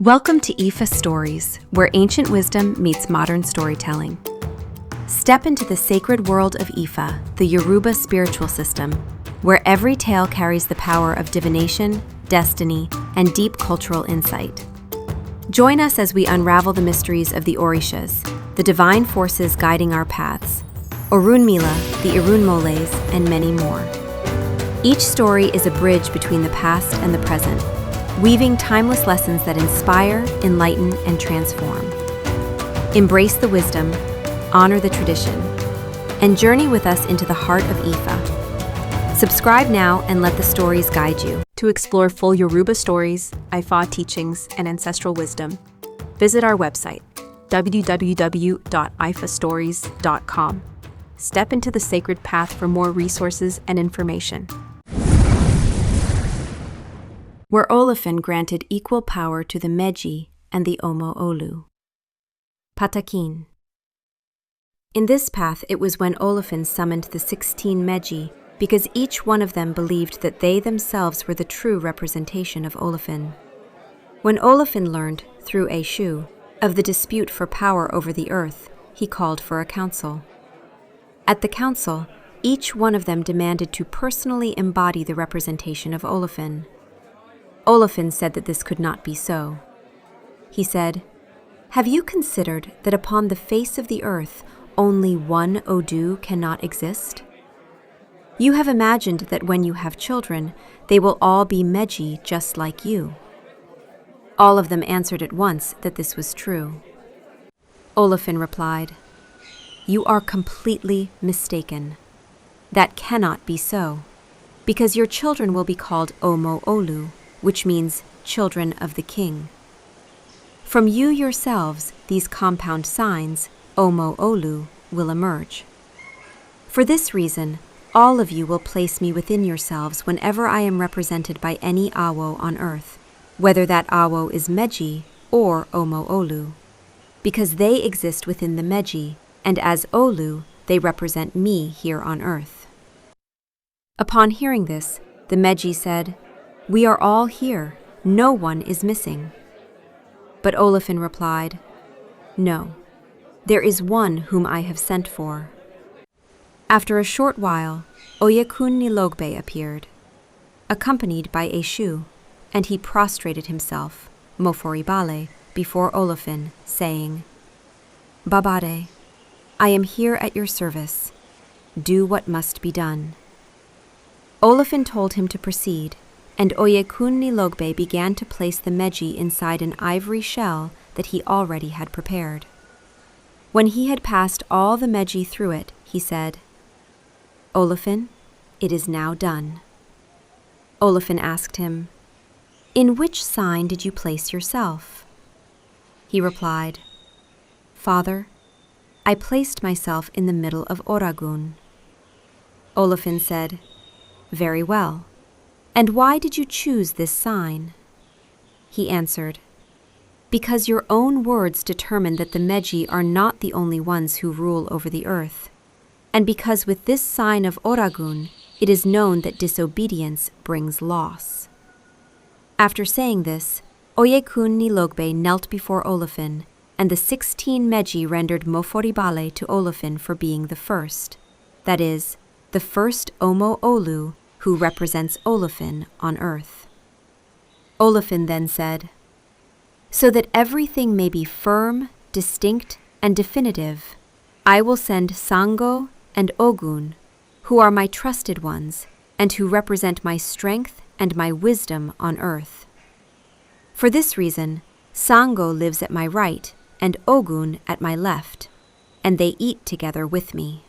Welcome to IFAStories, where ancient wisdom meets modern storytelling. Step into the sacred world of Ifa, the Yoruba spiritual system, where every tale carries the power of divination, destiny, and deep cultural insight. Join us as we unravel the mysteries of the Orishas, the divine forces guiding our paths, Orunmila, the Irunmoles, and many more. Each story is a bridge between the past and the present, weaving timeless lessons that inspire, enlighten, and transform. Embrace the wisdom, honor the tradition, and journey with us into the heart of Ifa. Subscribe now and let the stories guide you. To explore full Yoruba stories, Ifa teachings, and ancestral wisdom, visit our website, www.ifastories.com. Step into the sacred path for more resources and information. Where Olófin granted equal power to the Meji and the Omó Olú. Patakin. In this path, it was when Olófin summoned the 16 Meji, because each one of them believed that they themselves were the true representation of Olófin. When Olófin learned, through Eshu, of the dispute for power over the earth, he called for a council. At the council, each one of them demanded to personally embody the representation of Olófin. Olófin said that this could not be so. He said, "Have you considered that upon the face of the earth only one Odu cannot exist? You have imagined that when you have children, they will all be Meji just like you." All of them answered at once that this was true. Olófin replied, "You are completely mistaken. That cannot be so, because your children will be called Omó Olú, which means children of the king. From you yourselves, these compound signs, Omó Olú, will emerge. For this reason, all of you will place me within yourselves whenever I am represented by any Awo on earth, whether that Awo is Meji or Omó Olú, because they exist within the Meji, and as Olú, they represent me here on earth." Upon hearing this, the Meji said, "We are all here. No one is missing." But Olófin replied, "No, there is one whom I have sent for." After a short while, Oyekun Nilogbe appeared, accompanied by Eshu, and he prostrated himself, moforibale, before Olófin, saying, "Babade, I am here at your service. Do what must be done." Olófin told him to proceed, and Oyekun Nilogbe began to place the Meji inside an ivory shell that he already had prepared. When he had passed all the Meji through it, he said, "Olófin, it is now done." Olófin asked him, "In which sign did you place yourself?" He replied, "Father, I placed myself in the middle of Oragun." Olófin said, "Very well. And why did you choose this sign?" He answered, "Because your own words determine that the Meji are not the only ones who rule over the earth, and because with this sign of Oragun, it is known that disobedience brings loss." After saying this, Oyekun Nilogbe knelt before Olófin, and the 16 Meji rendered moforibale to Olófin for being the first, that is, the first Omó Olú, who represents Olófin on earth. Olófin then said, "So that everything may be firm, distinct, and definitive, I will send Sango and Ogun, who are my trusted ones, and who represent my strength and my wisdom on earth. For this reason, Sango lives at my right and Ogun at my left, and they eat together with me."